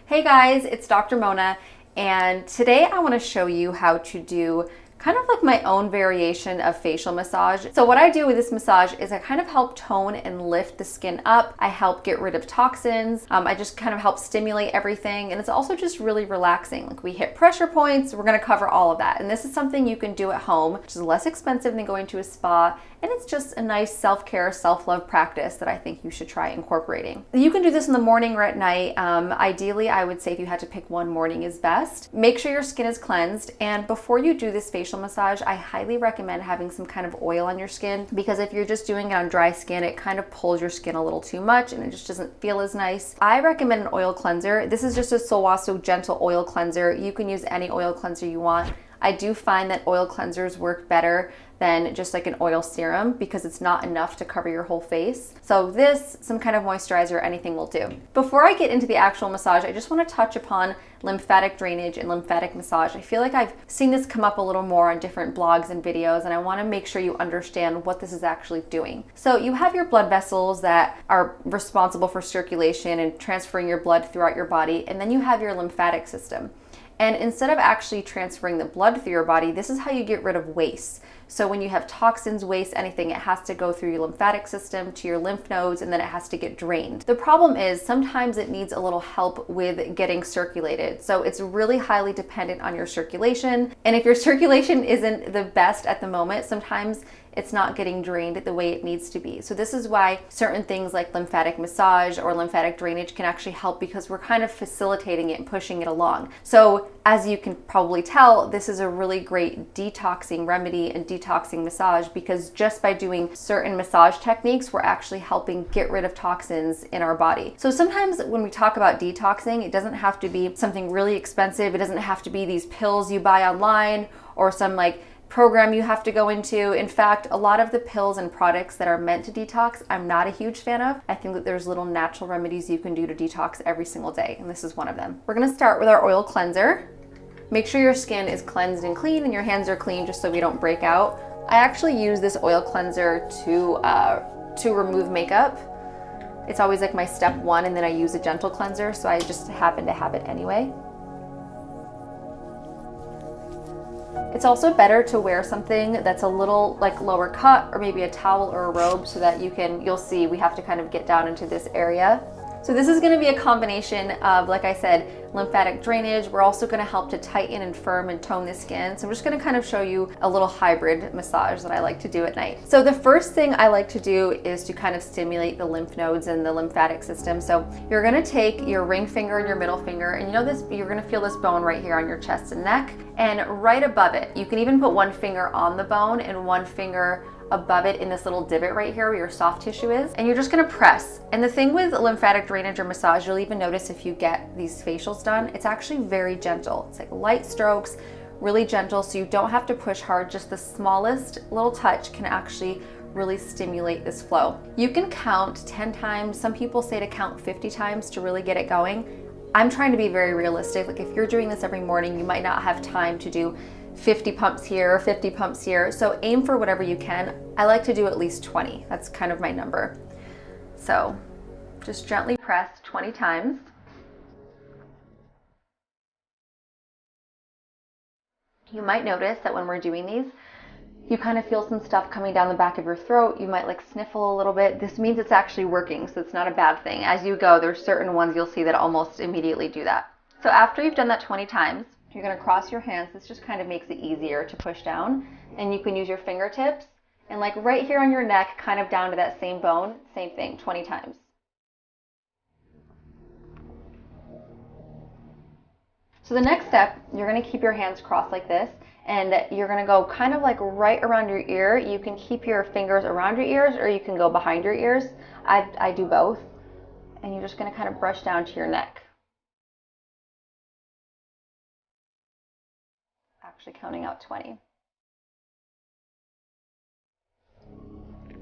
Hey guys, it's Dr. Mona, and today I want to show you how to do kind of like my own variation of facial massage. So what I do with this massage is I kind of help tone and lift the skin up. I help get rid of toxins. I just kind of help stimulate everything, and it's also just really relaxing. Like, we hit pressure points, we're going to cover all of that. And this is something you can do at home, which is less expensive than going to a spa, and it's just a nice self-care, self-love practice that I think you should try incorporating. You can do this in the morning or at night. Ideally, I would say if you had to pick one, morning is best. Make sure your skin is cleansed, and before you do this facial massage, I highly recommend having some kind of oil on your skin, because if you're just doing it on dry skin, it kind of pulls your skin a little too much and it just doesn't feel as nice. I recommend an oil cleanser. This is just a Sowaso gentle oil cleanser. You can use any oil cleanser you want. I do find that oil cleansers work better than just like an oil serum because it's not enough to cover your whole face. So this, some kind of moisturizer, anything will do. Before I get into the actual massage, I just want to touch upon lymphatic drainage and lymphatic massage. I feel like I've seen this come up a little more on different blogs and videos, and I want to make sure you understand what this is actually doing. So you have your blood vessels that are responsible for circulation and transferring your blood throughout your body, and then you have your lymphatic system. And instead of actually transferring the blood through your body, this is how you get rid of waste. So when you have toxins, waste, anything, it has to go through your lymphatic system to your lymph nodes, and then it has to get drained. The problem is sometimes it needs a little help with getting circulated. So it's really highly dependent on your circulation. And if your circulation isn't the best at the moment, sometimes it's not getting drained the way it needs to be. So this is why certain things like lymphatic massage or lymphatic drainage can actually help, because we're kind of facilitating it and pushing it along. So as you can probably tell, this is a really great detoxing remedy and detoxing massage, because just by doing certain massage techniques, we're actually helping get rid of toxins in our body. So sometimes when we talk about detoxing, it doesn't have to be something really expensive. It doesn't have to be these pills you buy online or some like program you have to go into. In fact, a lot of the pills and products that are meant to detox, I'm not a huge fan of. I think that there's little natural remedies you can do to detox every single day, and this is one of them. We're gonna start with our oil cleanser. Make sure your skin is cleansed and clean and your hands are clean, just so we don't break out. I actually use this oil cleanser to remove makeup. It's always like my step one, and then I use a gentle cleanser, so I just happen to have it anyway. It's also better to wear something that's a little like lower cut, or maybe a towel or a robe, so that you'll see we have to kind of get down into this area. So this is going to be a combination of, like I said, lymphatic drainage. We're also going to help to tighten and firm and tone the skin. So I'm just going to kind of show you a little hybrid massage that I like to do at night. So the first thing I like to do is to kind of stimulate the lymph nodes and the lymphatic system. So you're going to take your ring finger and your middle finger, and you're going to feel this bone right here on your chest and neck, and right above it, you can even put one finger on the bone and one finger above it in this little divot right here where your soft tissue is, and you're just gonna press. And the thing with lymphatic drainage or massage, you'll even notice if you get these facials done, it's actually very gentle. It's like light strokes, really gentle, so you don't have to push hard. Just the smallest little touch can actually really stimulate this flow. You can count 10 times. Some people say to count 50 times to really get it going. I'm trying to be very realistic. Like, if you're doing this every morning, you might not have time to do 50 pumps here, 50 pumps here. So aim for whatever you can. I like to do at least 20. That's kind of my number. So just gently press 20 times. You might notice that when we're doing these, you kind of feel some stuff coming down the back of your throat. You might like sniffle a little bit. This means it's actually working, so it's not a bad thing. As you go, there's certain ones you'll see that almost immediately do that. So after you've done that 20 times, you're going to cross your hands. This just kind of makes it easier to push down, and you can use your fingertips and like right here on your neck, kind of down to that same bone, same thing, 20 times. So the next step, you're going to keep your hands crossed like this, and you're going to go kind of like right around your ear. You can keep your fingers around your ears, or you can go behind your ears. I do both. And you're just going to kind of brush down to your neck. Actually counting out 20.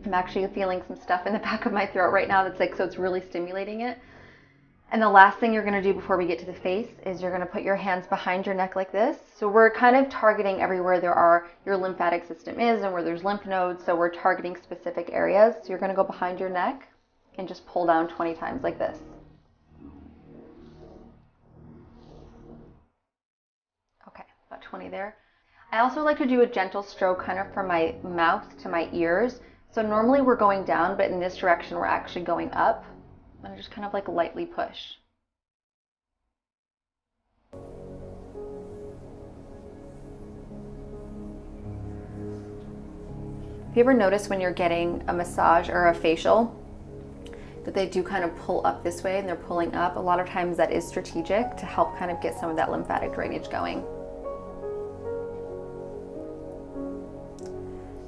I'm actually feeling some stuff in the back of my throat right now that's like, so it's really stimulating it. And the last thing you're going to do before we get to the face is you're going to put your hands behind your neck like this. So we're kind of targeting everywhere your lymphatic system is and where there's lymph nodes. So we're targeting specific areas. So you're going to go behind your neck and just pull down 20 times like this. 20 there. I also like to do a gentle stroke kind of from my mouth to my ears. So normally we're going down, but in this direction we're actually going up. And just kind of like lightly push. Have you ever noticed when you're getting a massage or a facial that they do kind of pull up this way and they're pulling up? A lot of times that is strategic to help kind of get some of that lymphatic drainage going.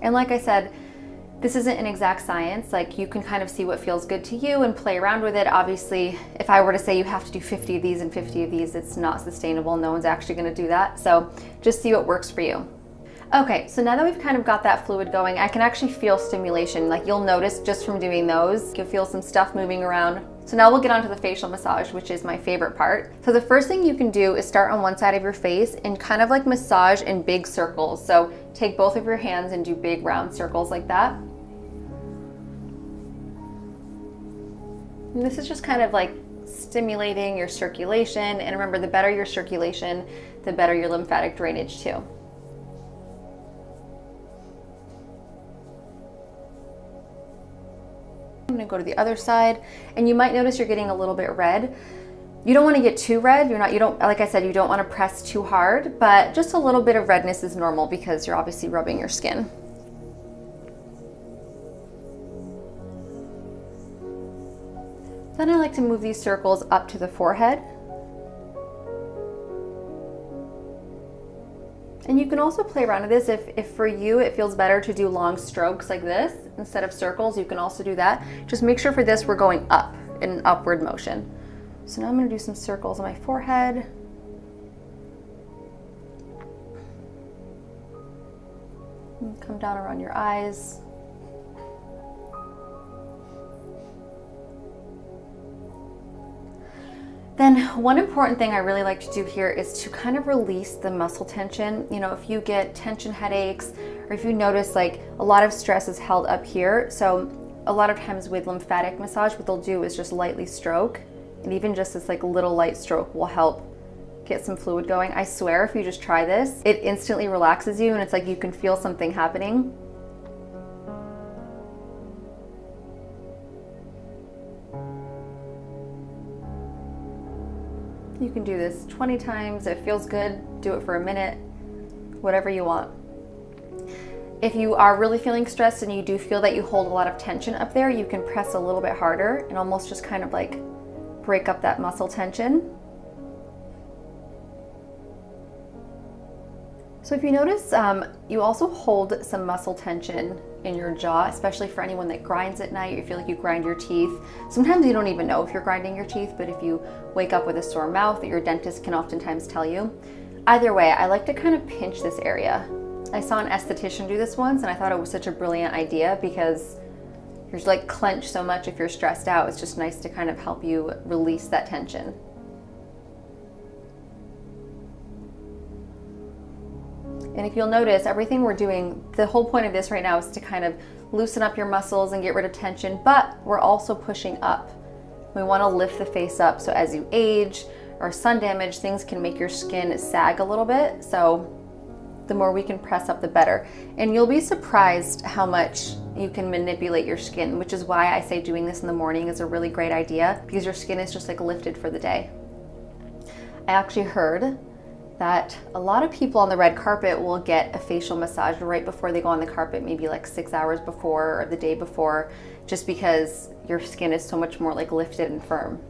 And like I said, this isn't an exact science. Like, you can kind of see what feels good to you and play around with it. Obviously, if I were to say you have to do 50 of these and 50 of these, it's not sustainable. No one's actually going to do that. So just see what works for you. Okay, so now that we've kind of got that fluid going, I can actually feel stimulation. Like, you'll notice just from doing those, you'll feel some stuff moving around. So now we'll get on to the facial massage, which is my favorite part. So the first thing you can do is start on one side of your face and kind of like massage in big circles. So take both of your hands and do big round circles like that. And this is just kind of like stimulating your circulation. And remember, the better your circulation, the better your lymphatic drainage too. I'm gonna go to the other side, and you might notice you're getting a little bit red. You don't want to get too red. Like I said, you don't want to press too hard, but just a little bit of redness is normal because you're obviously rubbing your skin. Then I like to move these circles up to the forehead. And you can also play around with this if for you it feels better to do long strokes like this instead of circles. You can also do that. Just make sure for this we're going up in an upward motion. So now I'm going to do some circles on my forehead. And come down around your eyes. Then one important thing I really like to do here is to kind of release the muscle tension. You know, if you get tension headaches, or if you notice like a lot of stress is held up here. So a lot of times with lymphatic massage, what they'll do is just lightly stroke. And even just this like little light stroke will help get some fluid going. I swear, if you just try this, it instantly relaxes you and it's like you can feel something happening. You can do this 20 times. If it feels good, do it for a minute, whatever you want. If you are really feeling stressed and you do feel that you hold a lot of tension up there, you can press a little bit harder and almost just kind of like break up that muscle tension. So if you notice, you also hold some muscle tension in your jaw, especially for anyone that grinds at night. You feel like you grind your teeth. Sometimes you don't even know if you're grinding your teeth, but if you wake up with a sore mouth, your dentist can oftentimes tell you. Either way, I like to kind of pinch this area. I saw an esthetician do this once and I thought it was such a brilliant idea because you're like clenched so much if you're stressed out. It's just nice to kind of help you release that tension. And if you'll notice, everything we're doing, the whole point of this right now is to kind of loosen up your muscles and get rid of tension, but we're also pushing up. We want to lift the face up so as you age or sun damage, things can make your skin sag a little bit. So the more we can press up, the better. And you'll be surprised how much you can manipulate your skin, which is why I say doing this in the morning is a really great idea because your skin is just like lifted for the day. I actually heard that a lot of people on the red carpet will get a facial massage right before they go on the carpet, maybe like 6 hours before or the day before, just because your skin is so much more like lifted and firm.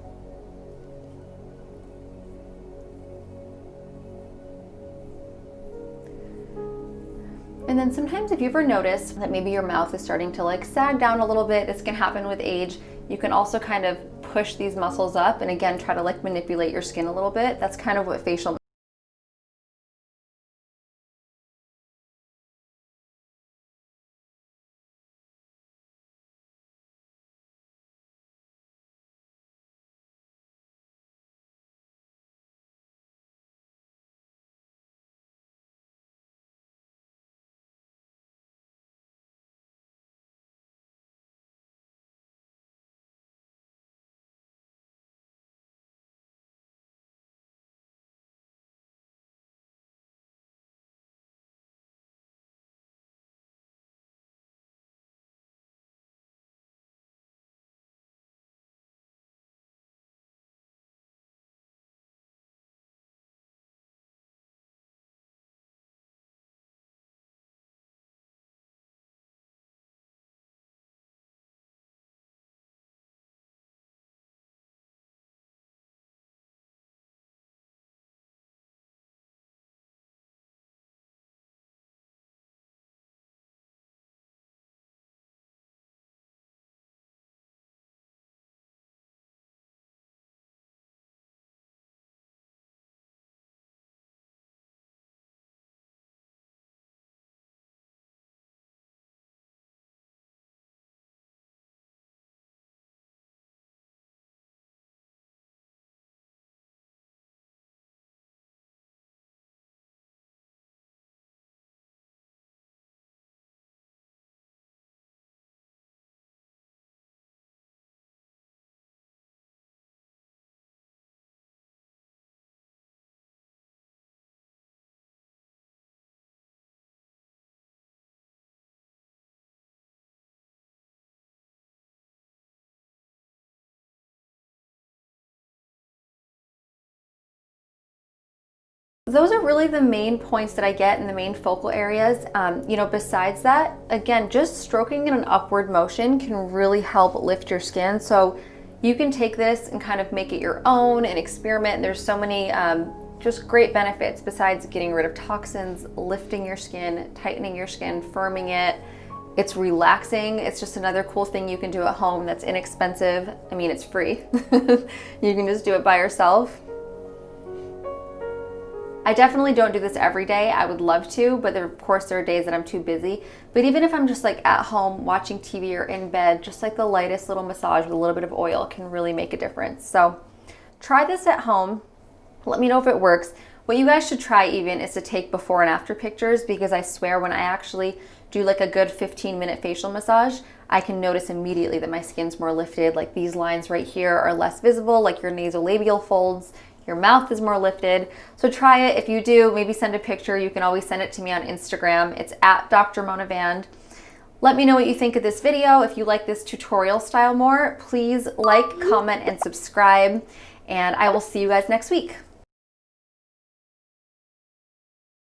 And then sometimes if you ever notice that maybe your mouth is starting to like sag down a little bit, this can happen with age, you can also kind of push these muscles up and again, try to like manipulate your skin a little bit. That's kind of what facial those are really the main points that I get in the main focal areas. You know, besides that, again, just stroking in an upward motion can really help lift your skin. So you can take this and kind of make it your own and experiment. There's so many just great benefits besides getting rid of toxins, lifting your skin, tightening your skin, firming it. It's relaxing. It's just another cool thing you can do at home that's inexpensive. I mean, it's free. You can just do it by yourself. I definitely don't do this every day. I would love to, but of course there are days that I'm too busy. But even if I'm just like at home watching TV or in bed, just like the lightest little massage with a little bit of oil can really make a difference. So try this at home. Let me know if it works. What you guys should try even is to take before and after pictures, because I swear when I actually do like a good 15-minute facial massage, I can notice immediately that my skin's more lifted. Like these lines right here are less visible, like your nasolabial folds. Your mouth is more lifted. So try it. If you do, maybe send a picture. You can always send it to me on Instagram. It's at Dr. Mona Vand. Let me know what you think of this video. If you like this tutorial style more, please like, comment, and subscribe. And I will see you guys next week.